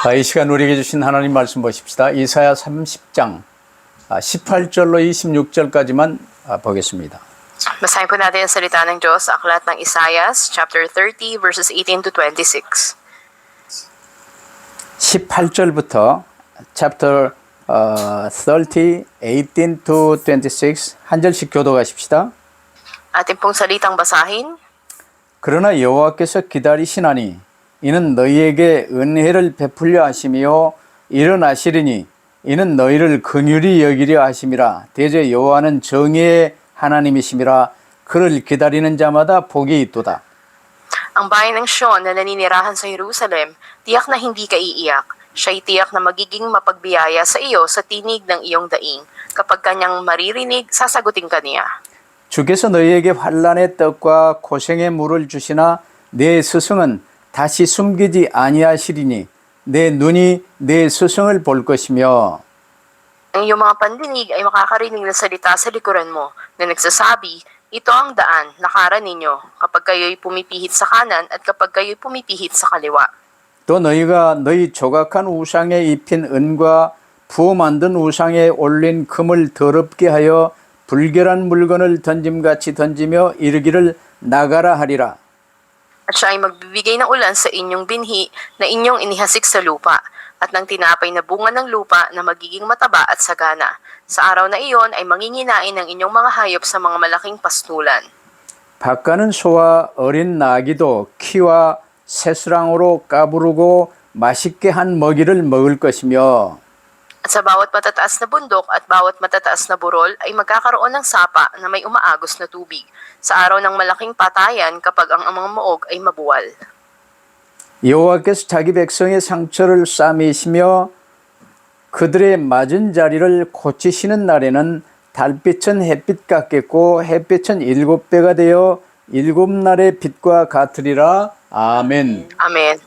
이 시간 우리에게 주신 하나님 말씀 보십시다. 이사야 30장 18절로 26절까지만 보겠습니다. Basahin po natin ang salita ng Diyos sa aklat ng Isaias, chapter 30, verses 18 to 26. 18절부터 chapter 30, 18 to 26 한 절씩 교독하십시다. Atin pong salitang basahin. 그러나 여호와께서 기다리시나니 이는 너희에게 은혜를 베풀려 하심이요 일어나시리니 이는 너희를 긍휼히 여기려 하심이라. 대저 여호와는 정의의 하나님이심이라. 그를 기다리는 자마다 복이 있도다. Ang bayan ng Sion na naninirahan sa Jerusalem, tiyak na hindi ka iiyak. Siya'y tiyak na magiging mapagbiyaya sa iyo sa tinig ng iyong daing. Kapag kanyang maririnig, sasagutin ka niya. 주께서 너희에게 환난의 떡과 고생의 물을 주시나 내 스승은 다시 숨기지 아니하시리니 내 눈이 내 스승을 볼 것이며. Ang iyong mga pandinig ay makakarinig na salita sa likuran mo na nagsasabi, ito ang daan, lakaran ninyo, kapag kayo'y pumipihit sa kanan at kapag kayo'y pumipihit sa kaliwa. 또 너희가 너희 조각한 우상에 입힌 은과 부어 만든 우상에 올린 금을 더럽게 하여 불결한 물건을 던짐같이 던지며 이르기를 나가라 하리라. At siya ay magbibigay ng ulan sa inyong binhi na inyong inihasik sa lupa, at ng tinapay na bunga ng lupa na magiging mataba at sagana. Sa araw na iyon ay manginginain ng inyong mga hayop sa mga malaking pastulan. 밭가는 소와 어린 나귀도 키와 새수랑으로 까부르고 맛있게 한 먹이를 먹을 것이며. At sa bawat matataas na bundok at bawat matataas na burol ay magkakaroon ng sapa na may umaagos na tubig sa araw ng malaking patayan kapag ang mga muog ay mabuwal. 여호와께서 자기 백성의 상처를 싸매시며 그들의 맞은 자리를 고치시는 날에는 달빛은 햇빛 같겠고 햇빛은 7배가 되어 7날의 빛과 같으리라. 아멘. Amen.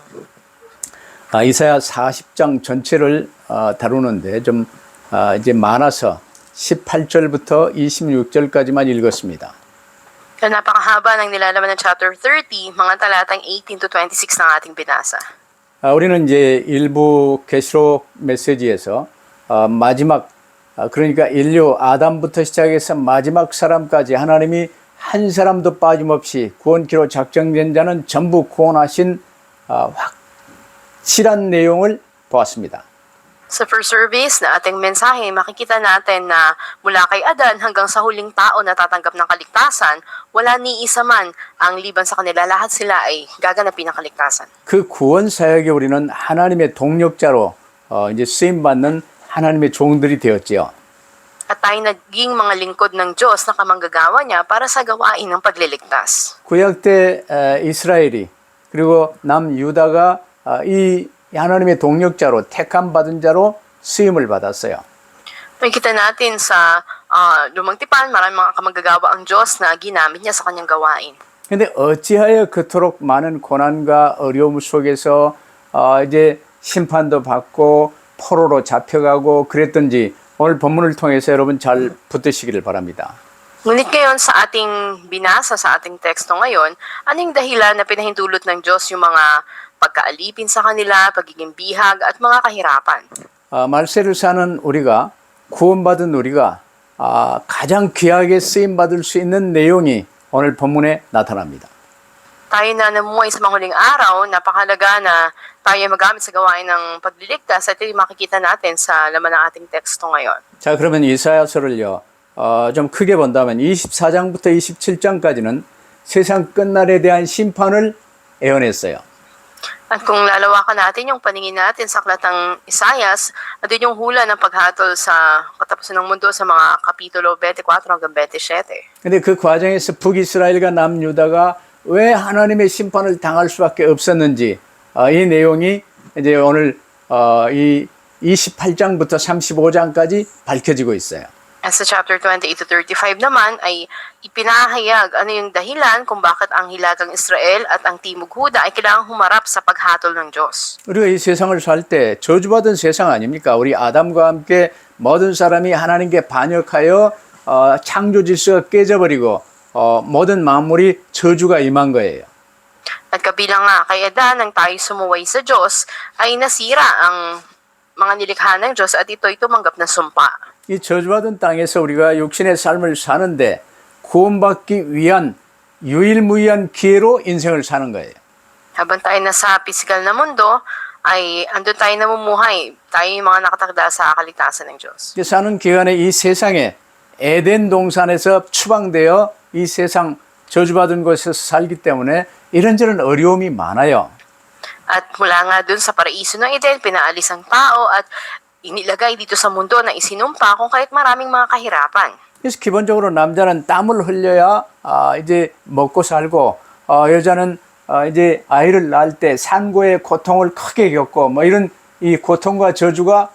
이사야 40장 전체를 다루는데 좀 이제 많아서 18절부터 26절까지만 읽었습니다. Kaya napakahaba ng nilalaman ng chapter 30, mga talatang 18 to 26 ng ating binasa. 우리는 이제 일부 계시록 메시지에서 마지막 그러니까 인류 아담부터 시작해서 마지막 사람까지 하나님이 한 사람도 빠짐없이 구원키로 작정된 자는 전부 구원하신 확실한 내용을 보았습니다. Sa first service na ating mensahe, makikita natin na mula kay Adan hanggang sa huling tao na tatanggap ng kaligtasan, wala ni isa man ang liban sa kanila. Lahat sila ay gaganapin ng kaligtasan. 그 구원 사역에 우리는 하나님의 동력자로 이제 쓰임 받는 하나님의 종들이 되었지요. At tayo naging mga lingkod ng Diyos na kamanggagawa niya para sa gawain ng pagliligtas. 구약 때 이스라엘이 그리고 남유다가 이 하나님의 동력자로 택함 받은 자로 쓰임을 받았어요. Makikita natin sa lumang tipan, maraming mga kamanggagawa ang Diyos na ginamit niya sa kanyang gawain. 근데 어찌하여 그토록 많은 고난과 어려움 속에서 이제 심판도 받고 포로로 잡혀가고 그랬던지 오늘 본문을 통해서 여러분 잘 붙드시기를 바랍니다. Ngunit ngayon sa ating binasa, sa ating teksto ngayon, anong dahilan na pinahintulot ng Diyos yung mga pagkaalipin sa kanila, pagiging bihag at mga kahirapan? 말세를 사는 우리가 구원받은 우리가 가장 귀하게 쓰임 받을 수 있는 내용이 오늘 본문에 나타납니다. Tayo na namuhay sa mga huling araw, napakalaga na tayo magamit sa gawain ng pagliligtas at ito makikita natin sa laman ng ating teksto ngayon. 자, 그러면 이사야서를요 좀 크게 본다면 24장부터 27장까지는 세상 끝날에 대한 심판을 예언했어요. At kung lalawakan natin yung paningin natin sa aklat ng Isaias, andun yung hula ng paghatol sa katapusan ng mundo sa mga kapitulo 24 hanggang 27. 근데 그 과정에서 북이스라엘과 남유다가 왜 하나님의 심판을 당할 수밖에 없었는지 이 내용이 이제 오늘 이 28장부터 35장까지 밝혀지고 있어요. At sa chapter 28 to 35 naman ay ipinahayag ano yung dahilan kung bakit ang hilagang Israel at ang Timog Huda ay kailangang humarap sa paghatol ng Diyos. 우리가 이 세상을 살 때 저주받은 세상 아닙니까? 우리 아담과 함께 모든 사람이 하나님께 반역하여 창조 질서가 깨져버리고 모든 만물이 저주가 임한 거예요. At kabilang nga kay Adan nang tayo sumuway sa Diyos, ay nasira ang mga nilikha ng Diyos at ito'y tumanggap ng sumpa. 이 저주받은 땅에서 우리가 육신의 삶을 사는데 구원받기 위한 유일무이한 기회로 인생을 사는 거예요. Habang tayo nasa pisikal na mundo, ay andun tayo namumuhay. Tayo yung mga nakatakda sa kaligtasan ng Diyos. 사는 기간에 이 세상에 에덴 동산에서 추방되어 이 세상 저주받은 곳에서 살기 때문에 이런저런 어려움이 많아요. At mula nga dun sa paraiso ng Eden, pinaalis ang tao at inilagay dito sa mundo na isinumpa kung kaya't maraming mga kahirapan. 그래서 기본적으로 남자는 땀을 흘려야 이제 먹고 살고 여자는 이제 아이를 낳을 때 산고의 고통을 크게 겪고 뭐 이런 이 고통과 저주가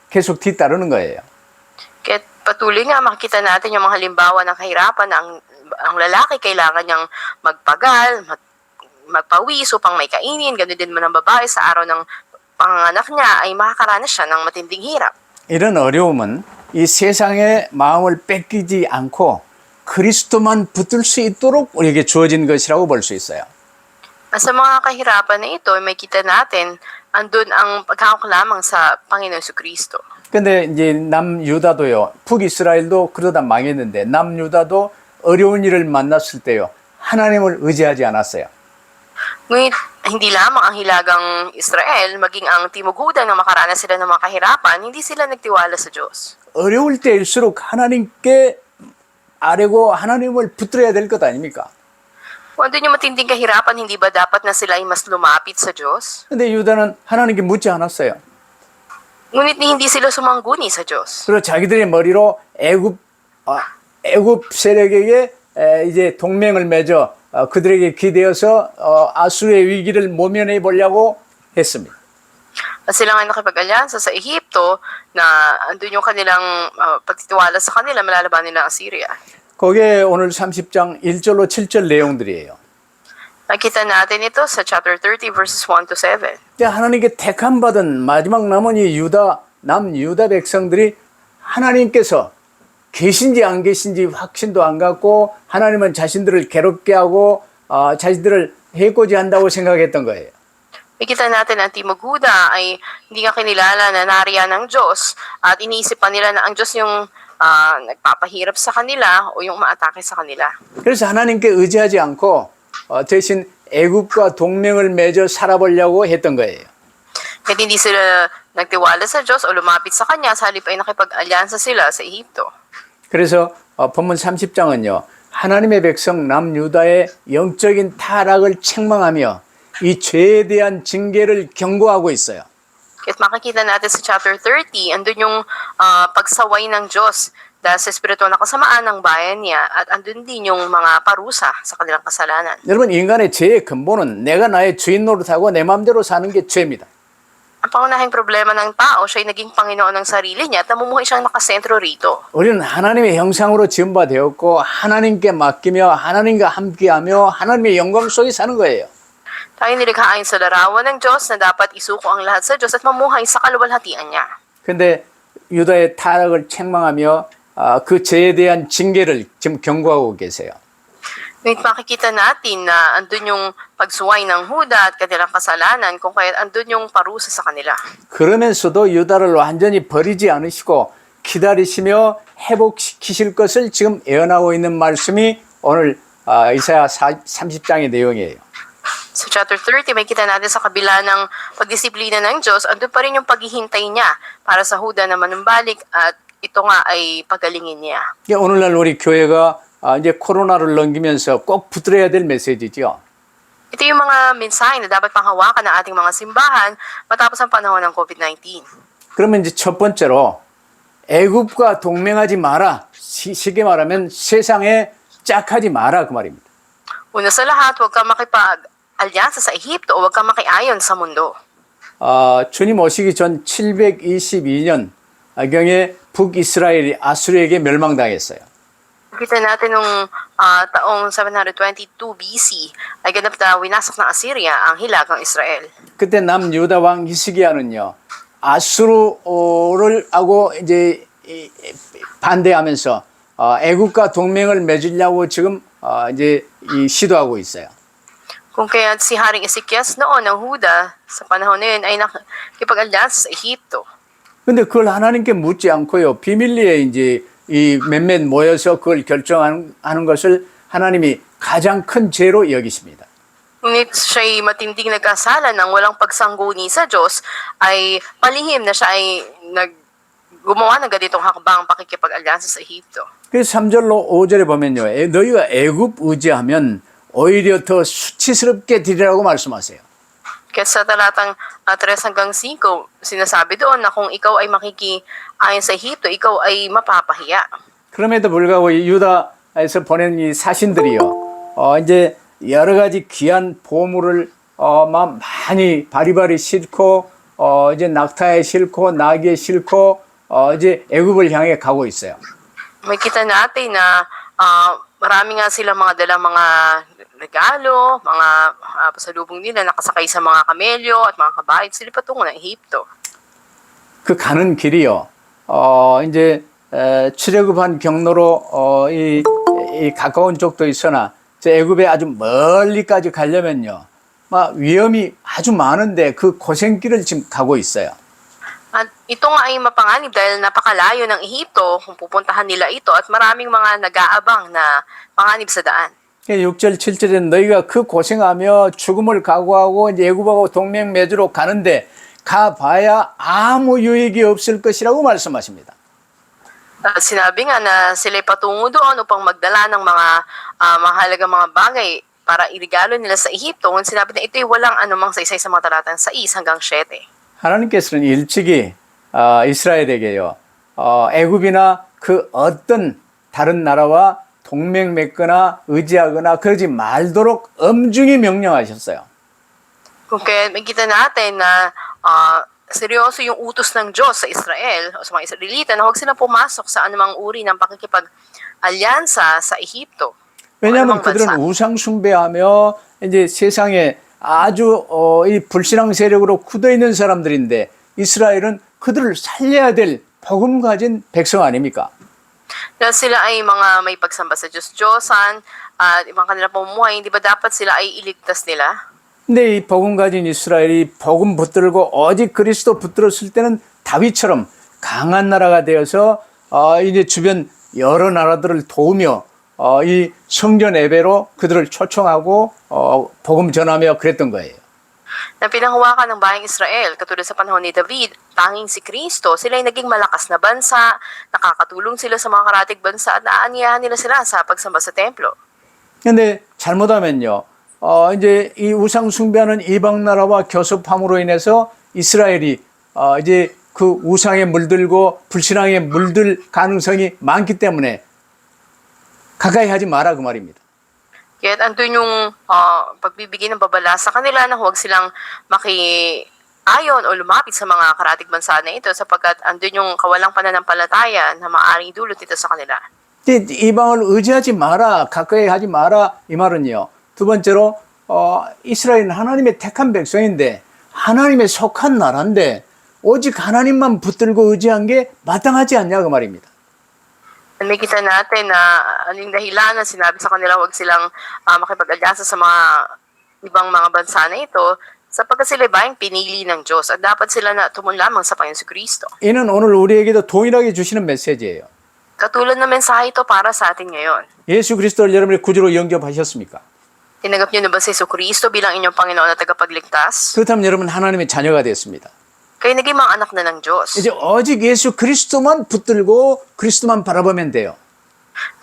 계속 뒤따르는 거예요. Kaya't patuloy nga makikita natin yung mga halimbawa ng kahirapan na ang lalaki kailangan niyang magpagal, magpawis upang may kainin, ganoon din man ang babae sa araw ng panganganak niya ay makakaranas siya ng matinding hirap. 이런 어려움은 이 세상의 마음을 뺏기지 않고 그리스도만 붙들 수 있도록 우리에게 주어진 것이라고 볼 수 있어요. At sa mga kahirapan na ito, may kita natin, andun ang pagkakok lamang sa Panginoon Kristo. 근데 이제 남유다도요, 북이스라엘도 그러다 망했는데 남유다도 어려운 일을 만났을 때요, 하나님을 의지하지 않았어요. Ngunit hindi lamang ang hilagang Israel, maging ang Timog Huda na makaranas sila ng mga kahirapan, hindi sila nagtiwala sa Diyos. 어려울 때일수록 하나님께 아뢰고 하나님을 붙들어야 될 것 아닙니까? Kung andun yung matinding kahirapan, hindi ba dapat na sila ay mas lumapit sa Diyos? 근데 유다는 하나님께 묻지 않았어요. Ngunit hindi sila sumangguni sa Diyos. 그리고 자기들의 머리로 애굽 세력에게 이제 동맹을 맺어 그들에게 기대어서 아수르의 위기를 모면해 보려고 했습니다. At sila nga nakipag-alyansa sa Ehipto na andun yung kanilang pagtitiwala sa kanila, malalaban nila ang Syria. 그게 오늘 30장 1절로 7절 내용들이에요. Nakita natin ito sa chapter 30 verses 1 to 7. 하나님께 택함받은 마지막 남은 이 남유다 백성들이 하나님께서 계신지 안 계신지 확신도 안 갖고 하나님은 자신들을 괴롭게 하고 자신들을 해코지 한다고 생각했던 거예요. Nakita natin ang Timog Huda ay hindi nga kinilala na nariyan ng Diyos at iniisip pa nila na ang Diyos yung nagpapahirap sa kanila o yung umaatake sa kanila. 그래서 하나님께 의지하지 않고 대신 애굽과 동맹을 맺어 살아보려고 했던 거예요. Kahit hindi sila nagtiwala sa Diyos o lumapit sa Kanya, sa halip ay nakipag-alyansa sila sa Ehipto. 그래서 본문 30장은요. 하나님의 백성 남유다의 영적인 타락을 책망하며 이 죄에 대한 징계를 경고하고 있어요. Kahit makikita natin sa chapter 30, andun yung pagsaway ng Diyos dahil sa espiritual na kasamaan ng bayan niya at andun din yung mga parusa sa kanilang kasalanan. 여러분 인간의 죄의 근본은 내가 나의 주인 노릇하고 내 마음대로 사는 게 죄입니다. Ang pangunahing problema ng tao, siya ay naging Panginoon ng sarili niya at namumuhay siyang nakasentro rito. 우리는 하나님의 형상으로 지은 바 되었고 하나님께 맡기며 하나님과 함께하며 하나님의 영광 속에 사는 거예요. Tayo nilikha ayon sa larawan ng Diyos na dapat isuko ang lahat sa Diyos at mamuhay sa kaluwalhatian niya. 근데 유다의 타락을 책망하며 그 죄에 대한 징계를 지금 경고하고 계세요. Ngunit makikita natin na andun yung pagsuway ng Huda at kanilang kasalanan kung kaya andun yung parusa sa kanila. 그러면서도 유다를 완전히 버리지 않으시고 기다리시며 회복시키실 것을 지금 예언하고 있는 말씀이 오늘 이사야 30장의 내용이에요. Sa chapter 30, may kita natin sa kabila ng pagdisiplina ng Diyos, andun pa rin yung paghihintay niya para sa Huda na manumbalik at ito nga ay pagalingin niya. 오늘날 우리 교회가 이제 코로나를 넘기면서 꼭 붙들어야 될 메시지죠. Ito yung mga mensahe na dapat panghawakan ng ating mga simbahan matapos ang panahon ng COVID-19. 그러면 이제 첫 번째로 애굽과 동맹하지 마라. 쉽게 말하면 세상에 짝하지 마라 그 말입니다. Una sa lahat, huwag kang makipag-alyansa sa Ehipto o huwag kang makiayon sa mundo. 주님 오시기 전 722년 경에 북이스라엘이 아수르에게 멸망당했어요. Kita natin nung taong 722 BC ay ganap na winasak ng Assyria ang hilagang Israel. 그때 남유다 왕 히스기야는요. 아수르를 하고 이제 반대하면서 애국과 동맹을 맺으려고 지금 이제 시도하고 있어요. Kung kaya si Haring Ezekias noon ng Huda sa panahon na yun ay nakipag-alyansa sa Ehipto. 근데 그걸 하나님께 묻지 않고요. 비밀리에 이제 이 몇몇 모여서 그걸 결정하는 것을 하나님이 가장 큰 죄로 여기십니다. Ngunit siya'y matinding nagkasala ng walang pagsangguni sa Diyos, ay palihim na siya ay gumawa ng ganitong hakbang pakikipag-alyansa sa Ehipto. 그래서 3절로 5절에 보면요. 너희가 애굽 의지하면 오히려 더 수치스럽게 되리라고 말씀하세요. Kaya sa talatang 3 hanggang 5, sinasabi doon na kung ikaw ay makikiayon sa Ehipto, ikaw ay mapapahiya. 그럼에도 불구하고 이 유다에서 보낸 이 사신들이요. 이제 여러 가지 귀한 보물을 많이 바리바리 싣고 이제 낙타에 싣고 나귀에 싣고 이제 애굽을 향해 가고 있어요. May kita natin na marami nga silang mga dalang mga regalo, mga pasalubong nila nakasakay sa mga kamelyo at mga kabayo. Sila patungo ng Ehipto. 그 가는 길이요. 이제 출애굽한 경로로 이 가까운 쪽도 있으나 저 애굽에 아주 멀리까지 가려면요. 막 위험이 아주 많은데 그 고생길을 지금 가고 있어요. At ito nga ay mapanganib dahil napakalayo ng Ehipto kung pupuntahan nila ito at maraming mga nag-aabang na panganib sa daan. 6절, 7절에 너희가 그 고생하며 죽음을 각오하고 이제 애굽하고 동맹 맺으러 가는데 가봐야 아무 유익이 없을 것이라고 말씀하십니다. Sinabi nga na sila'y patungo doon upang magdala ng mga mahalagang mga bagay para irigalo nila sa Ehipto. Kung sinabi na ito'y walang anumang saysay sa mga talatang 6 hanggang 7. 하나님께서는 일찍이 이스라엘에게요. 애굽이나 그 어떤 다른 나라와 동맹 맺거나 의지하거나 그러지 말도록 엄중히 명령하셨어요. Kung kaya makikita natin na seryoso yung utos ng Diyos sa Israel o sa mga Israelita na huwag silang pumasok sa anumang uri ng pakikipag-alyansa sa Ehipto. 왜냐하면 그들은 우상 숭배하며 이제 세상에 아주 이 불신앙 세력으로 굳어 있는 사람들인데 이스라엘은 그들을 살려야 될 복음 가진 백성 아닙니까? Dahil sila ay mga may pagsamba sa Diyos-Diyosan at ibang kanila pamumuhay, hindi ba dapat sila ay iligtas nila? 근데 이 복음 가진 이스라엘이 복음 붙들고 오직 그리스도 붙들었을 때는 다윗처럼 강한 나라가 되어서 이제 주변 여러 나라들을 도우며 이 성전 예배로 그들을 초청하고 복음 전하며 그랬던 거예요. Na pinanghawakan ng bayang Israel, katulad sa panahon ni David, tanging si Kristo, sila ay naging malakas na bansa, nakakatulong sila sa mga karatig bansa at naaniyahan nila sila sa pagsamba sa templo. 근데 잘못하면요. 이제 이 우상 숭배하는 이방 나라와 교섭함으로 인해서 이스라엘이 이제 그 우상에 물들고 불신앙에 물들 가능성이 많기 때문에 가까이 하지 마라 그 말입니다. Kaya andun yung pagbibigay ng babala sa kanila na huwag silang makiayon o lumapit sa mga karatig bansa na ito sapagkat andun yung kawalang pananampalataya na maaaring dulot nito sa kanila. 이방을 의지하지 마라, 가까이 하지 마라 이 말은요. 두 번째로 이스라엘은 하나님의 택한 백성인데 하나님의 속한 나라인데 오직 하나님만 붙들고 의지한 게 마땅하지 않냐 그 말입니다. May kita natin na aning dahilan na sinabi sa kanila huwag silang makipag-alyansa sa mga ibang mga bansa na ito sapagkat sila bayang pinili ng Diyos at dapat sila na tumun lamang sa Panginoon Kristo. 이는 오늘 우리에게도 동일하게 주시는 메시지예요. Katulad ng mensahe ito para sa atin ngayon. 예수 그리스도를 여러분의 구주로 영접하셨습니까? Tinanggap niyo na ba si Yesu Kristo bilang inyong Panginoon at tagapagligtas? 그렇다면 여러분 하나님의 자녀가 됐습니다. Kayo naging mga anak na ng Diyos. 이제 오직 예수 그리스도만 붙들고 그리스도만 바라보면 돼요.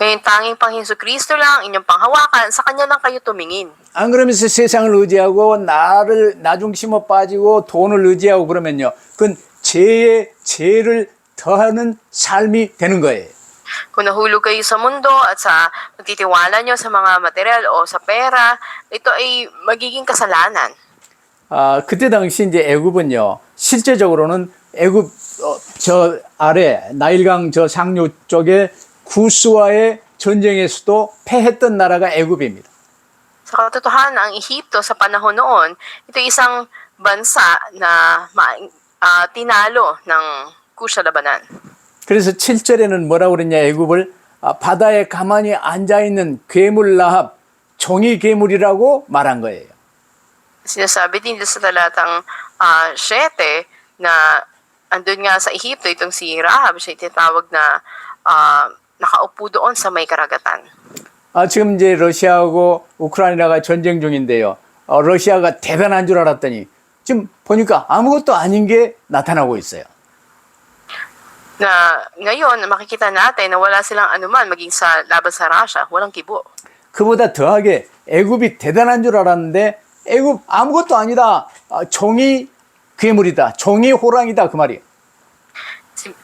Ngayon tanging Panginoon Yesu Kristo lang inyong panghawakan, sa Kanya lang kayo tumingin. 안 그러면서 세상을 의지하고 나 중심으로 빠지고 돈을 의지하고 그러면요. 그건 죄를 더하는 삶이 되는 거예요. Kung nahulog kayo sa mundo at sa pagtitiwala nyo sa mga material o sa pera, ito ay magiging kasalanan. 그때 당시 이제 애굽은요. 실제적으로는 애굽 저 아래 나일강 저 상류 쪽에 구스와의 전쟁에서도 패했던 나라가 애굽입니다. Sa katotohanan, ang Ehipto sa panahon noon, ito isang bansa na tinalo ng Kusya Labanan. 그래서 7절에는 뭐라고 그랬냐 애굽을 바다에 가만히 앉아있는 괴물 라합 종이 괴물이라고 말한 거예요. Sinasabi din dito sa talatang 7 na andun nga sa Ehipto itong si Rahab, siya tinatawag na nakaupo doon sa may karagatan. 지금 이제 러시아하고 우크라이나가 전쟁 중인데요. 러시아가 대단한 줄 알았더니 지금 보니까 아무것도 아닌 게 나타나고 있어요. Na ngayon makikita natin na wala silang anuman maging sa laban sa Russia, walang kibo. 그보다 더하게 애굽이 대단한 줄 알았는데 애굽 아무것도 아니다. 종이 괴물이다. 종이 호랑이다 그 말이에요.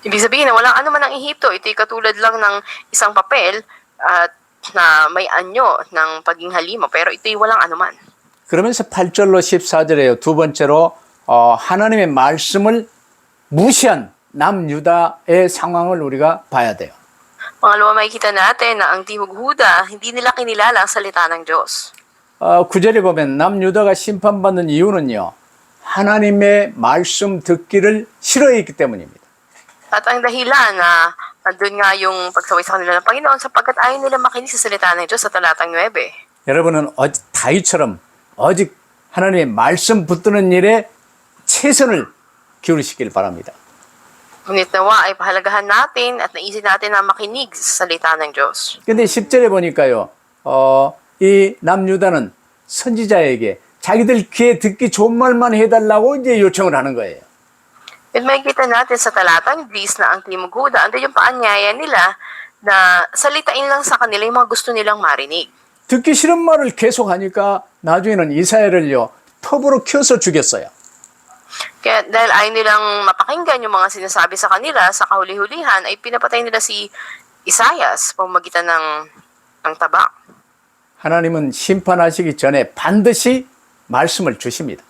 Ibig sabihin na walang anuman ng Ehipto, ito'y katulad lang ng isang papel at na may anyo ng paging halimo, pero ito'y walang anuman. 그러면서 8절로 14절에요. 두 번째로 하나님의 말씀을 무시한 남유다의 상황을 우리가 봐야 돼요. Pangalawa, makikita natin na ang Timog Huda, hindi nila kinilala ang salita ng Diyos. 9절에 보면 남유다가 심판받는 이유는요. 하나님의 말씀 듣기를 싫어했기 때문입니다. At ang dahilan na andun nga yung pagsaway sa kanila ng Panginoon sapagkat ayaw nila makinig sa salita ng Diyos sa talatang 9. 여러분은 다윗처럼 오직 하나님의 말씀 붙드는 일에 최선을 기울이시길 바랍니다. Ngunit nawa ay pahalagahan natin at naisip natin na makinig sa salita ng Diyos. 근데 10절에 보니까요. 이 남유다는 선지자에게 자기들 귀에 듣기 좋은 말만 해달라고 이제 요청을 하는 거예요. At makikita natin sa talatang 10 na ang Timog Huda, andun yung paanyaya nila na salitain lang sa kanila yung mga gusto nilang marinig. 듣기 싫은 말을 계속 하니까 나중에는 이사야를요. 톱으로 켜서 죽였어요. Kaya dahil ayaw nilang mapakinggan yung mga sinasabi sa kanila sa kahuli-hulihan, ay pinapatay nila si Isaias sa pamamagitan ng tabak. 하나님은 심판하시기 전에 반드시 말씀을 주십니다.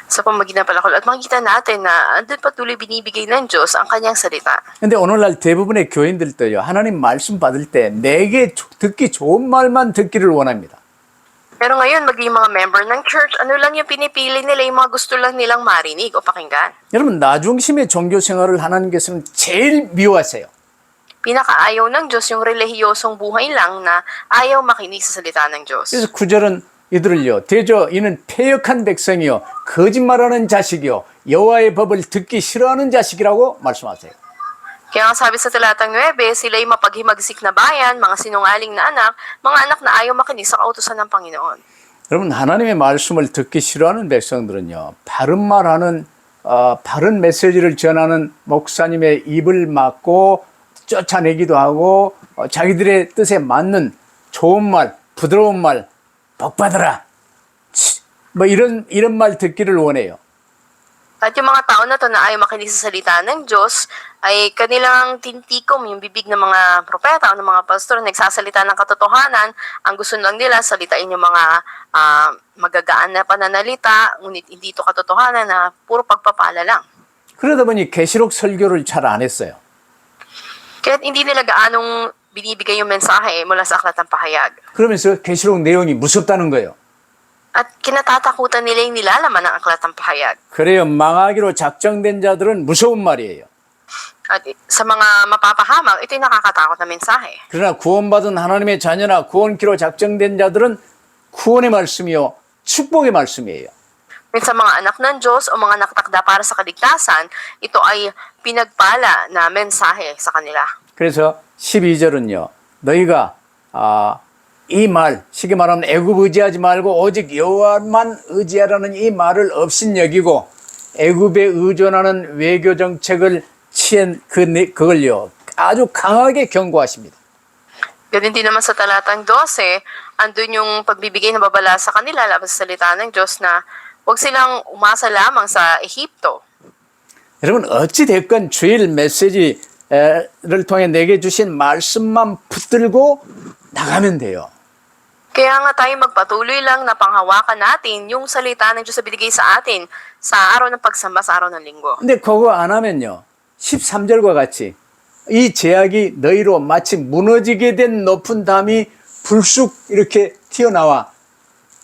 Sa pamamagitan ng palakol. At makikita natin na andun patuloy binibigay ng Diyos ang kanyang salita. 근데 오늘날 대부분의 교인들도요. 하나님 말씀 받을 때 내게 듣기 좋은 말만 듣기를 원합니다. Pero ngayon, maging mga member ng church, ano lang yung pinipili nila, yung mga gusto lang nilang marinig o pakinggan. 여러분 나중심의 종교 생활을 하나님께서는 제일 미워하세요. Pinakaayaw ng Diyos yung relihiyosong buhay lang na ayaw makinig sa salita ng Diyos. 그래서 9절은 이들을요. 대저 이는 패역한 백성이요. 거짓말하는 자식이요. 여호와의 법을 듣기 싫어하는 자식이라고 말씀하세요. Kaya nga sabi sa talatang 9, sila'y mapaghimagsik na bayan, mga sinungaling na anak, mga anak na ayaw makinig sa kautusan ng Panginoon. 여러분 하나님의 말씀을 듣기 싫어하는 백성들은요. 바른 말하는 바른 메시지를 전하는 목사님의 입을 막고 쫓아내기도 하고 자기들의 뜻에 맞는 좋은 말, 부드러운 말, 복 받아라. 뭐 이런 말 듣기를 원해요. At yung mga tao na to na ayaw makinig sa salita ng Diyos, ay kanilang tintikom yung bibig ng mga propeta o ng mga pastor nagsasalita ng katotohanan. Ang gusto lang nila, salitain yung mga magagaan na pananalita, ngunit hindi ito katotohanan na puro pagpapala lang. 그러다 보니 계시록 설교를 잘 안 했어요. Kaya hindi nila gaanong binibigay yung mensahe mula sa aklat ng pahayag. 그러면서 계시록 내용이 무섭다는 거예요. At kinatatakutan nila yung nilalaman ng aklat ng pahayag. 그래요. 망하기로 작정된 자들은 무서운 말이에요. At sa mga mapapahamak, ito'y nakakatakot na mensahe. 그러나 구원받은 하나님의 자녀나 구원키로 작정된 자들은 구원의 말씀이요. 축복의 말씀이에요. At sa mga anak ng Diyos o mga nakatakda para sa kaligtasan, ito ay pinagpala na mensahe sa kanila. 그래서 12절은요. 너희가 이 말, 쉽게 말하면 애굽 의지하지 말고 오직 여호와만 의지하라는 이 말을 없인 여기고 애굽에 의존하는 외교 정책을 취한 그걸요. 아주 강하게 경고하십니다. Ganun din naman sa talatang 12, andun yung pagbibigay ng babala sa kanila laban sa salita ng Diyos na huwag silang umasa lamang sa Ehipto. 여러분 어찌 됐건 주일 메시지를 통해 내게 주신 말씀만 붙들고 나가면 돼요. Kaya nga tayo magpatuloy lang na panghawakan natin yung salita ng Diyos na binigay sa atin sa araw ng pagsamba, sa araw ng linggo. 근데 그거 안 하면요. 13절과 같이 이 제약이 너희로 마치 무너지게 된 높은 담이 불쑥 이렇게 튀어나와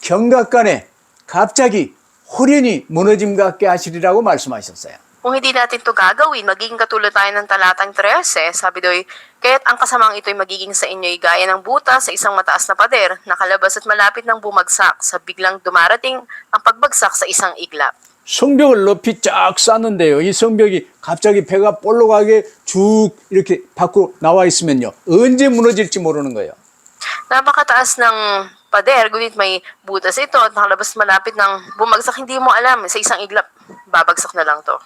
경각간에 갑자기 호련히 무너짐 같게 하시리라고 말씀하셨어요. Kung hindi natin to gagawin, magiging katulad tayo ng talatang 13. Sabi doy, kaya't ang kasamang ito'y magiging sa inyo'y gaya ng butas sa isang mataas na pader, nakalabas at malapit ng bumagsak, sa biglang dumarating ang pagbagsak sa isang iglap. 성벽을 높이 쫙 쌓는데요. 이 성벽이 갑자기 배가 볼록하게 쭉 이렇게 밖으로 나와 있으면요. 언제 무너질지 모르는 거예요. Napakataas ng pader, ngunit may butas ito at nakalabas malapit ng bumagsak, hindi mo alam, sa isang iglap, babagsak na lang to.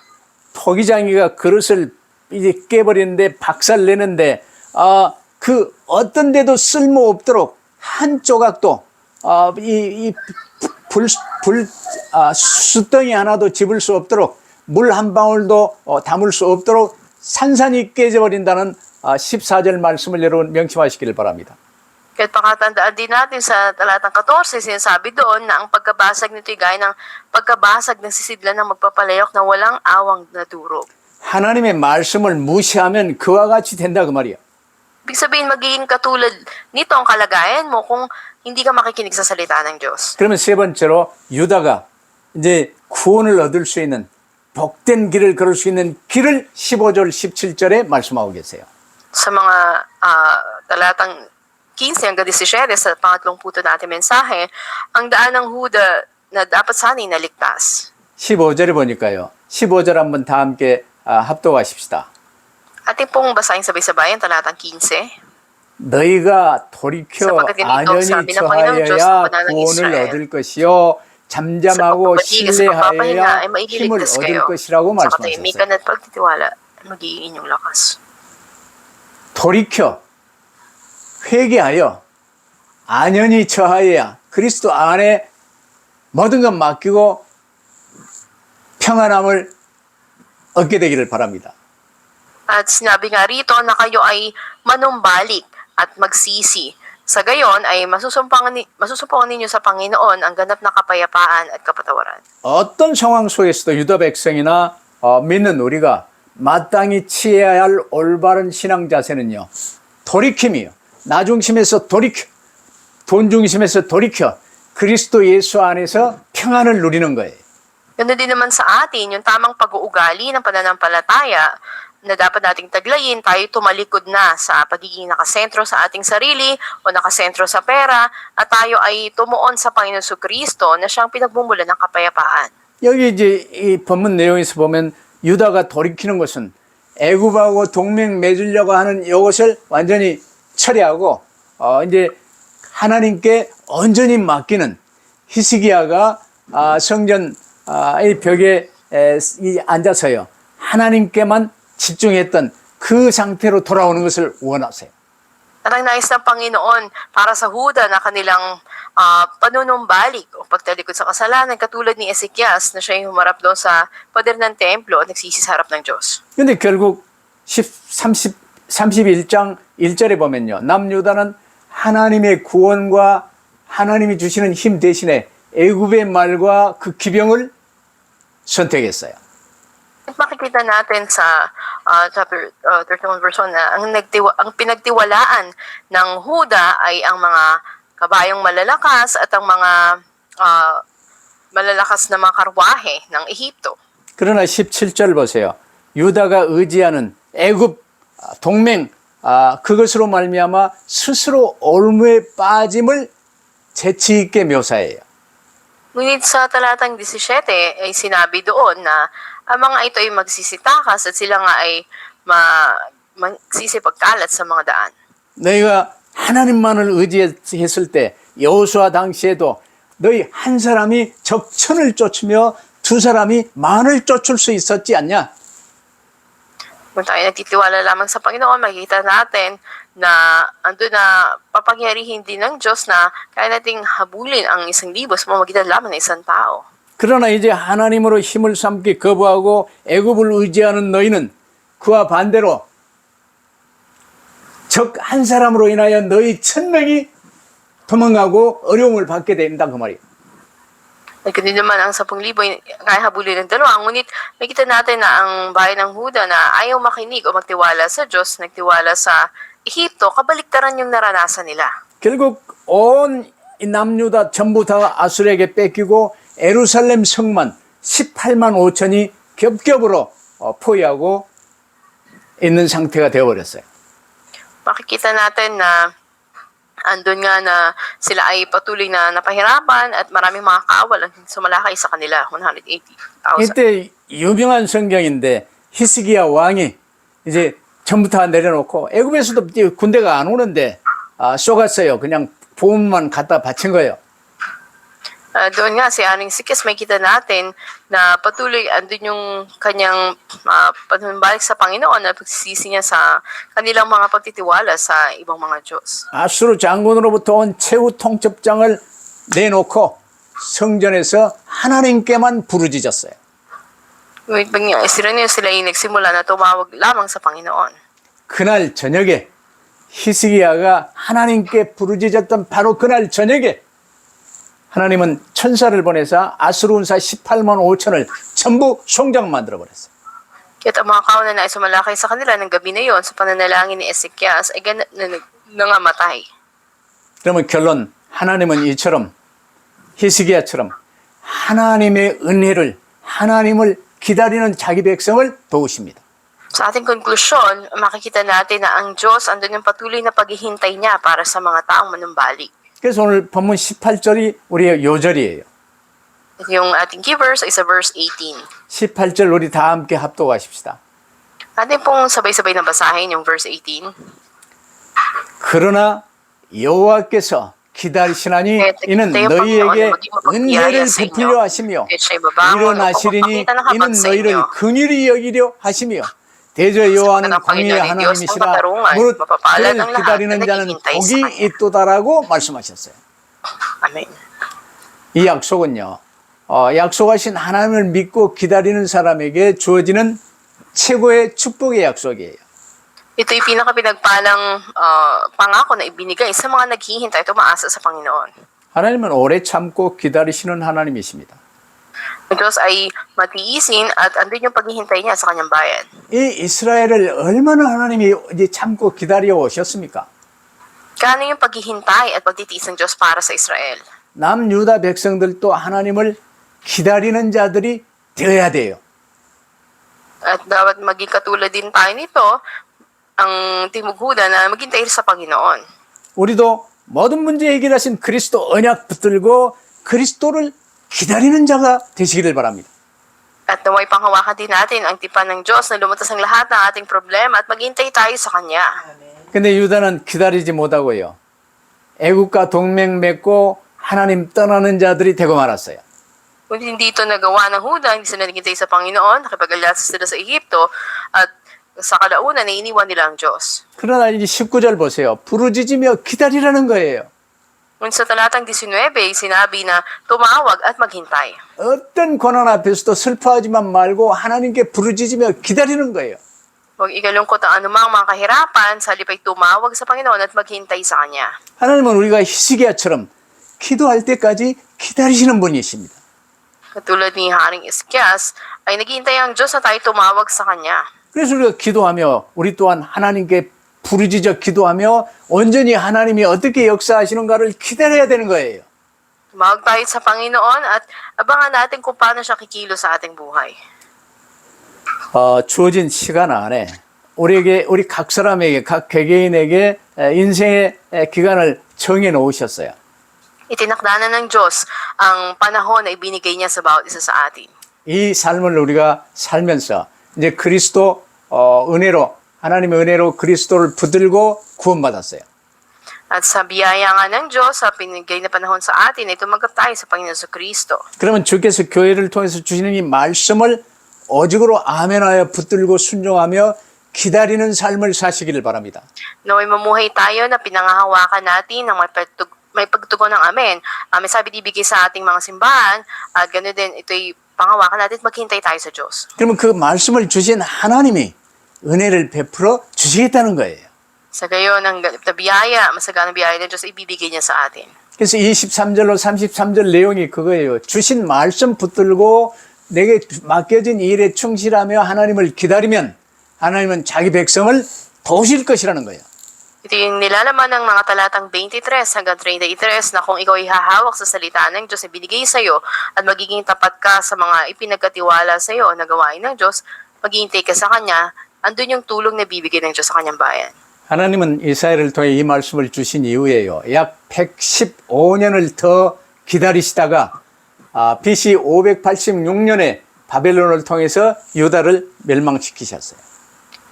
토기장이가 그릇을 이제 깨버리는데 박살내는데 그 어떤 데도 쓸모 없도록 한 조각도 숯덩이 하나도 집을 수 없도록 물 한 방울도 담을 수 없도록 산산이 깨져버린다는 14절 말씀을 여러분 명심하시기를 바랍니다. Kaya't pakatandaan din natin sa talatang 14, sinasabi doon na ang pagkabasag nito'y gaya ng pagkabasag ng sisidlan ng magpapalayok na walang awang na durog. 하나님의 말씀을 무시하면 그와 같이 된다 그 말이야. Ibig sabihin, magiging katulad nito ang kalagayan mo kung hindi ka makikinig sa salita ng Diyos. 그러면 세 번째로 유다가 이제 구원을 얻을 수 있는 복된 길을 걸을 수 있는 길을 15절 17절에 말씀하고 계세요. Sa mga talatang 15 hanggang 17 sa pangatlong puto natin mensahe, ang daan ng Huda na dapat sana'y naligtas. 15절에 보니까요. 15절 한번 다 함께 합독하십시다. Ating pong basahin sabay-sabay ang talatang 15. 너희가 돌이켜 sapagkat ganito 안연히 sabi ng Panginoong Diyos 처하여야 sa ng 구원을 Israel. 얻을 것이요 잠잠하고 Sa pagpapatigil sa pagpapahinga 신뢰하여야 ay 힘을 mailigtas 얻을 kayo. 것이라고 Sa 말씀하셨어요. katahimikan at pagtitiwala, magiging inyong lakas. 돌이켜 회개하여 안연히 처하여야 그리스도 안에 모든 것 맡기고 평안함을 얻게 되기를 바랍니다. At sinabi nga rito na kayo ay manumbalik at magsisi. Sa gayon ay masusumpangan ninyo sa Panginoon ang ganap na kapayapaan at kapatawaran. 어떤 상황 속에서도 유다 백성이나 믿는 우리가 마땅히 취해야 할 올바른 신앙 자세는요. 돌이킴이요. 나 중심에서 돌이켜. 돈 중심에서 돌이켜. 그리스도 예수 안에서 평안을 누리는 거예요. Ganoon din naman sa atin, yung tamang pag-uugali ng pananampalataya na dapat nating taglayin, tayo tumalikod na sa pagiging nakasentro sa ating sarili o nakasentro sa pera at tayo ay tumuon sa Panginoon Jesucristo na siyang pinagmumulan ng kapayapaan. 여기 이제 이 본문 내용에서 보면 유다가 돌이키는 것은 애굽하고 동맹 맺으려고 하는 이것을 완전히 처리하고 이제 하나님께 온전히 맡기는 히스기야가 성전 이 벽에 앉아서요 하나님께만 집중했던 그 상태로 돌아오는 것을 원하세요. At ang nais ng Panginoon para sa Huda na kanilang panunumbalik o pagtalikod sa kasalanan katulad ni Ezekias na siya yung humarap doon sa pader ng templo at nagsisi sa harap ng Diyos. 근데 결국 31장 1절에 보면요. 남유다는 하나님의 구원과 하나님이 주시는 힘 대신에 애굽의 말과 그 기병을 선택했어요. Makikita natin sa chapter 31 verse 1 na ang pinagtiwalaan ng Huda ay ang mga kabayong malalakas at ang mga malalakas na mga karwahe ng Ehipto. 그러나 17절 보세요. 유다가 의지하는 애굽 동맹 그것으로 말미암아 스스로 올무에 빠짐을 재치 있게 묘사해요. Ngunit sa talatang 17 ay sinabi doon na ang mga ito ay magsisitakas at sila nga ay magsisipagkalat sa mga daan. 너희가 하나님만을 의지했을 때 여호수아 당시에도 너희 한 사람이 적천을 쫓으며 두 사람이 만을 쫓을 수 있었지 않냐? Kung tayo nagtitiwala lamang sa Panginoon, makikita natin na ando na papangyarihin din ng Diyos na kaya nating habulin ang 1,000 sa pamamagitan lamang ng isang tao. 그러나 이제 하나님으로 힘을 삼기 거부하고 애굽을 의지하는 너희는 그와 반대로 적 한 사람으로 인하여 너희 1,000명이 도망가고 어려움을 받게 된다 그 말이에요. Nagkandi naman ang 10,000 kaya habulin ng dalawa. Ngunit makikita natin na ang bayan ng Huda na ayaw makinig o magtiwala sa Diyos, nagtiwala sa Ehipto, kabaliktaran yung naranasan nila. 결국 온 남유다 전부 다 아수르에게 뺏기고 예루살렘 성만 18만 5천이 겹겹으로 포위하고 있는 상태가 되어버렸어요. Makikita natin na andun nga na sila ay patuloy na napahirapan at maraming mga kaawal ang sumalakay sa kanila, 180,000. 이때 유명한 성경인데 히스기야 왕이 이제 전부 다 내려놓고 애굽에서도 군대가 안 오는데 쏘갔어요. 그냥 보험만 갖다 바친 거예요. Doon nga si Aling Sikis, may kita natin na patuloy andun yung kanyang panumbalik sa Panginoon at pagsisisi niya sa kanilang mga pagtitiwala sa ibang mga Diyos. 아수르 장군으로부터 온 최후 통첩장을 내놓고 성전에서 하나님께만 부르짖었어요. Sila yung nagsimula na tumawag lamang sa Panginoon. 그날 저녁에 히스기야가 하나님께 부르짖었던 바로 그날 저녁에 하나님은 천사를 보내서 아수르 운사 18만 5천을 전부 송장 만들어버렸어요. Kaya't ang mga kauna na ay sumalakay sa kanila ng gabi na yon sa pananalangin ni Ezekias ay nangamatay. 그러면 결론, 하나님은 이처럼 히스기야처럼 하나님의 은혜를, 하나님을 기다리는 자기 백성을 도우십니다. Sa ating konklusyon, makikita natin na ang Diyos andun yung patuloy na paghihintay niya para sa mga taong manumbalik. 그래서 오늘 본문 18절이 우리의 요절이에요. Yung ating key verse ay sa verse 18. 18절 우리 다 함께 합독하십시다. Atin pong sabay-sabay na basahin yung verse 18. 그러나 여호와께서 기다리시나니 이는 너희에게 은혜를 베풀려 하시며 일어나시리니 이는 너희를 긍휼히 여기려 하시며 대저 여호와는 공의의 하나님이시라 무릇 그를 기다리는 자는 복이 있도다라고 말씀하셨어요. Amen. 이 약속은요, 약속하신 하나님을 믿고 기다리는 사람에게 주어지는 최고의 축복의 약속이에요. Ito yung pinakapinagpalang pangako na ibinigay sa mga naghihintay at umaasa sa Panginoon. 하나님은 오래 참고 기다리시는 하나님이십니다. Ang Diyos ay matiisin at andun yung paghihintay niya sa kanyang bayan. 이 이스라엘을 얼마나 하나님이 이제 참고 기다려 오셨습니까? Kano yung paghihintay at pagtitiis ng Diyos para sa Israel? 남유다 백성들도 하나님을 기다리는 자들이 되어야 돼요. At dapat maging katulad din tayo nito, ang Timog Huda na maghintay sa Panginoon. 우리도 모든 문제 해결하신 그리스도 언약 붙들고 그리스도를 기다리는 자가 되시기를 바랍니다. At naway panghawakan din natin ang tipan ng Diyos na lumutas ang lahat ng ating problema at maghintay tayo sa Kanya. 근데 유다는 기다리지 못하고요. 애국과 동맹 맺고 하나님 떠나는 자들이 되고 말았어요. Kung hindi ito nagawa ng Huda, hindi sila naghintay sa Panginoon, nakipag-alyansa sila sa Ehipto, at sa kalaunan, iniwan nila ang Diyos. 그러나 이제 19절 보세요. 부르짖으며 기다리라는 거예요. Ngunit sa talatang 19, sinabi na tumawag at maghintay. 어떤 고난 앞에서도 슬퍼하지만 말고 하나님께 부르짖으며 기다리는 거예요. Huwag ikalungkot ang anumang mga kahirapan, sa halip ay tumawag sa Panginoon at maghintay sa Kanya. 하나님은 우리가 히스기야처럼 기도할 때까지 기다리시는 분이십니다. Katulad ni Haring Ezekias, ay naghihintay ang Diyos na tayo tumawag sa Kanya. 그래서 우리가 기도하며 우리 또한 하나님께 부르짖어 기도하며 온전히 하나님이 어떻게 역사하시는가를 기다려야 되는 거예요. Tumawag tayo sa Panginoon at abangan natin kung paano siya kikilos sa ating buhay. 주어진 시간 안에 우리 각 사람에게, 각 개개인에게 인생의 기간을 정해 놓으셨어요. Itinakdanan ng Diyos ang panahon na ibinigay niya sa bawat isa sa atin. 이 삶을 우리가 살면서 이제 그리스도 은혜로 하나님의 은혜로 그리스도를 붙들고 구원받았어요. At sa biyaya nga ng Diyos, sa pinigay na panahon sa atin, ay tumanggap tayo sa Panginoon sa Kristo. 그러면 주께서 교회를 통해서 주시는 이 말씀을 오직으로 아멘하여 붙들고 순종하며 기다리는 삶을 사시기를 바랍니다. Naway mamuhay tayo na pinangahawakan natin ng may pagtugon ng Amen. May sabi ibigay sa ating mga simbahan, at ganoon din, ito'y panghawakan natin at maghintay tayo sa Diyos. 그러면 그 말씀을 주신 하나님이 은혜를 베풀어 주시겠다는 거예요. Sa gayon, ang biyaya, masaganang biyaya ng Diyos, ibibigay niya sa atin. 그래서 23절로 33절 내용이 그거예요. 주신 말씀 붙들고 내게 맡겨진 일에 충실하며 하나님을 기다리면 하나님은 자기 백성을 도우실 것이라는 거예요. Ito yung nilalaman ng mga talatang 23 hanggang 33 na kung ikaw ihahawak sa salita ng Diyos na binigay sa iyo at magiging tapat ka sa mga ipinagkatiwala sa iyo na gawain ng Diyos, maghihintay ka sa Kanya, andun yung tulong na bibigay ng Diyos sa Kanyang bayan. 하나님은 이스라엘을 통해 이 말씀을 주신 이후에요. 약 115년을 더 기다리시다가 BC 586년에 바벨론을 통해서 유다를 멸망시키셨어요.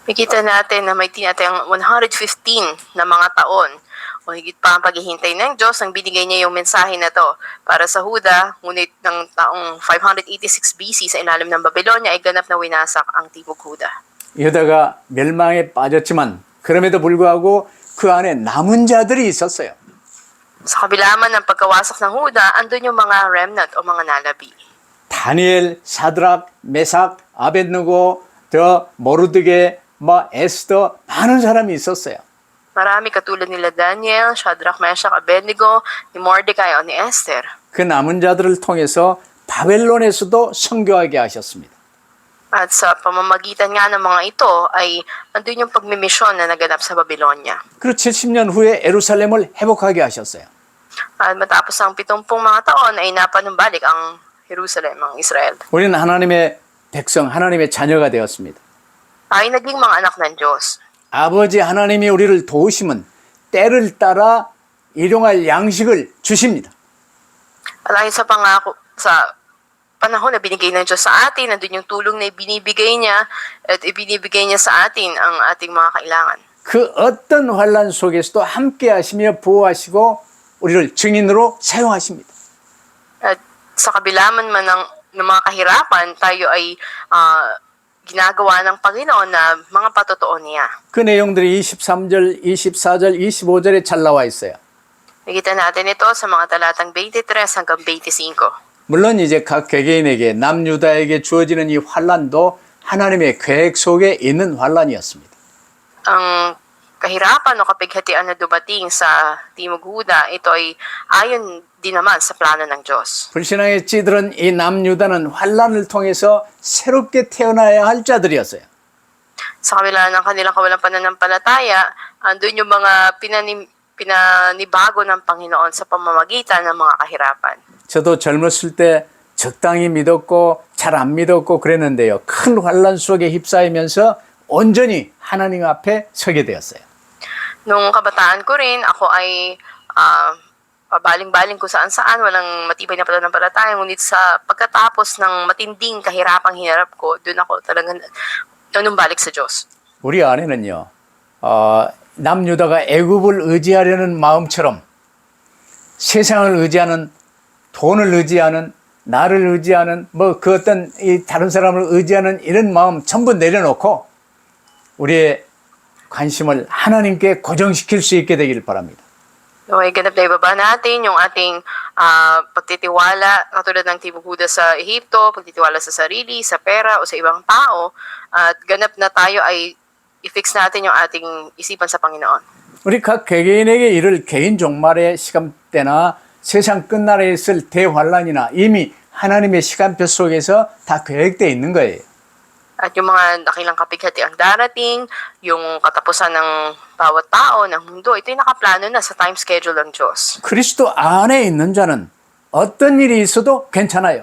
Makita natin na may tinatayang 115 na mga taon o higit pa ang paghihintay ng Diyos nang binigay niya yung mensahe na to para sa Huda, ngunit ng taong 586 BC sa ilalim ng Babylonia ay ganap na winasak ang Timog Huda. 유다가 멸망에 빠졌지만 그럼에도 불구하고 그 안에 남은 자들이 있었어요. Sa kabila man ng pagkawasak ng Huda, andun yung mga remnant o mga nalabi. 다니엘, 사드락, 메삭, 아벳느고, 모르드게, 에스더 많은 사람이 있었어요. Marami katulad nila Daniel, Shadrach, Meshach, Abednego, ni Mordecai o ni Esther. 그 남은 자들을 통해서 바벨론에서도 선교하게 하셨습니다. At sa pamamagitan nga ng mga ito ay andun yung pagmimisyon na naganap sa Babylonia. 그리고 70년 후에 예루살렘을 회복하게 하셨어요. At matapos ang 70 mga taon ay napanumbalik ang Jerusalem, ang Israel. 우리는 하나님의 백성, 하나님의 자녀가 되었습니다. Ay naging mga anak ng Diyos. 아버지 하나님이 우리를 도우시면 때를 따라 일용할 양식을 주십니다. At ayon sa pangako, sa panahon na binigay ng Diyos sa atin, nandun yung tulong na ibinibigay niya at ibinibigay niya sa atin ang ating mga kailangan. 그 어떤 환란 속에서도 함께 하시며 보호하시고 우리를 증인으로 사용하십니다. At sa kabila man ng mga kahirapan, tayo ay ginagawa ng Panginoon na mga patotoo niya. 그 내용들이 23절, 24절, 25절에 잘 나와 있어요. Nakita natin ito sa mga talatang 23 hanggang 25. 물론 이제 각 개개인에게 남유다에게 주어지는 이 환란도 하나님의 계획 속에 있는 환란이었습니다. Ang kahirapan o kapighatian na dumating sa Timog Huda, ito ay ayon din naman sa plano ng Diyos. 불신앙에 찌들은 이 남유다는 환란을 통해서 새롭게 태어나야 할 자들이었어요. Sa kabila ng kanilang kawalang pananampalataya, andun yung mga pinanibago ng Panginoon sa pamamagitan ng mga kahirapan. 저도 젊었을 때 적당히 믿었고 잘 안 믿었고 그랬는데요. 큰 환란 속에 휩싸이면서 온전히 하나님 앞에 서게 되었어요. Nung kabataan ko rin, ako ay pabaling-baling kung saan-saan, walang matibay na pananampalataya. Ngunit sa pagkatapos ng matinding kahirapang hinarap ko, doon ako talagang nanumbalik sa Diyos. 우리 안에는요. 남유다가 애굽을 의지하려는 마음처럼 세상을 의지하는 돈을 의지하는 나를 의지하는 그 어떤 이 다른 사람을 의지하는 이런 마음 전부 내려놓고 우리의 관심을 하나님께 고정시킬 수 있게 되기를 바랍니다. Naway ganap na ibaba natin yung ating pagtitiwala, katulad ng Timog Huda sa Ehipto, pagtitiwala sa sarili, sa pera o sa ibang tao, at ganap na tayo ay i-fix natin yung ating isipan sa Panginoon. 우리 각 개개인에게 이를 개인 종말의 시간대나 세상 끝날에 있을 대환란이나 이미 하나님의 시간표 속에서 다 계획되어 있는 거예요. At yung mga dakilang kapighati ang darating, yung katapusan ng bawat tao, ng mundo, ito yung nakaplano na sa time schedule ng Diyos. 그리스도 안에 있는 자는 어떤 일이 있어도 괜찮아요.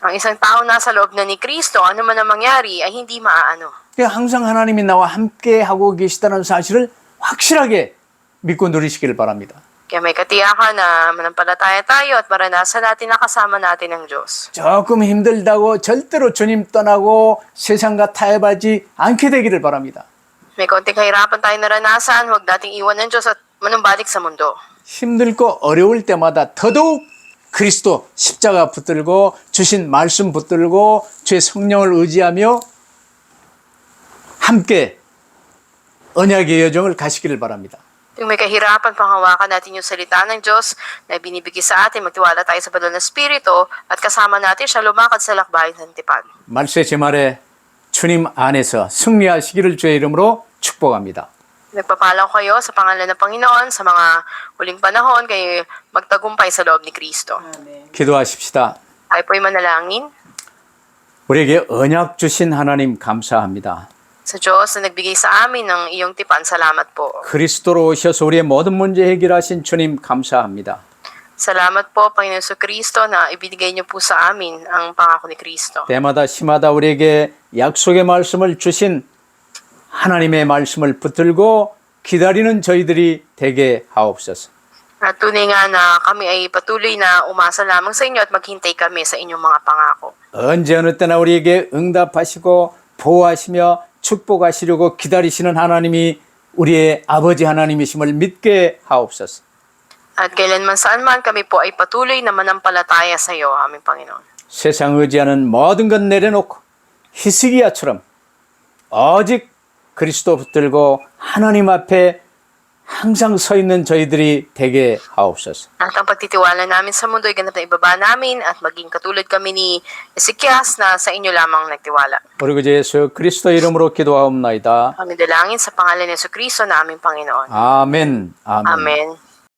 Ang isang tao nasa loob na ni Kristo, ano man ang mangyari, ay hindi maaano. 항상 하나님이 나와 함께 하고 계시다는 사실을 확실하게 믿고 누리시기를 바랍니다. Kaya may katiyakan na manampalataya tayo at maranasan natin na kasama natin ang Diyos. 조금 힘들다고 절대로 주님 떠나고 세상과 타협하지 않게 되기를 바랍니다. May konting kahirapan tayo naranasan, huwag nating iwan ng Diyos at manumbalik sa mundo. 힘들고 어려울 때마다 더더욱 그리스도 십자가 붙들고 주신 말씀 붙들고 주의 성령을 의지하며 함께 언약의 여정을 가시기를 바랍니다. Kung may kahirapan, panghawakan natin yung salita ng Diyos na binibigay sa atin, magtiwala tayo sa banal na Espiritu at kasama natin siya lumakad sa lakbayin ng tipan. 말씀의 제 말에 주님 안에서 승리하시기를 주의 이름으로 축복합니다. Nagpapala ko kayo sa pangalan ng Panginoon sa mga huling panahon kayo magtagumpay sa loob ni Kristo. 기도하십시다. Tayo po'y manalangin. 우리에게 언약 주신 하나님 감사합니다. Sa Diyos na nagbigay sa amin ng iyong tipan, salamat po. 그리스도로 오셔서 우리의 모든 문제 해결하신 주님 감사합니다. Salamat po, Panginoon Kristo, na ibinigay niyo po sa amin ang pangako ni Kristo. 때마다 시마다 우리에게 약속의 말씀을 주신 하나님의 말씀을 붙들고 기다리는 저희들이 되게 하옵소서. At tunay nga na kami ay patuloy na umasa lamang sa inyo at maghintay kami sa inyong mga pangako. 언제 어느 때나 우리에게 응답하시고 보호하시며 축복하시려고 기다리시는 하나님이 우리의 아버지 하나님이심을 믿게 하옵소서. At kailanman saan man kami po ay patuloy na manampalataya sa iyo, aming Panginoon. 세상 의지하는 모든 것 내려놓고 히스기야처럼 오직 그리스도 붙들고 하나님 앞에 항상 서 있는 저희들이 되게 하옵소서. At ang pagtitiwala namin sa mundo ay ganap na ibaba namin at maging katulad kami ni Ezekias na sa inyo lamang nagtiwala. 우리 그 예수 그리스도 이름으로 기도하옵나이다. Kami dalangin sa pangalan ni Jesucristo na aming Panginoon. 아멘. 아멘. Amen.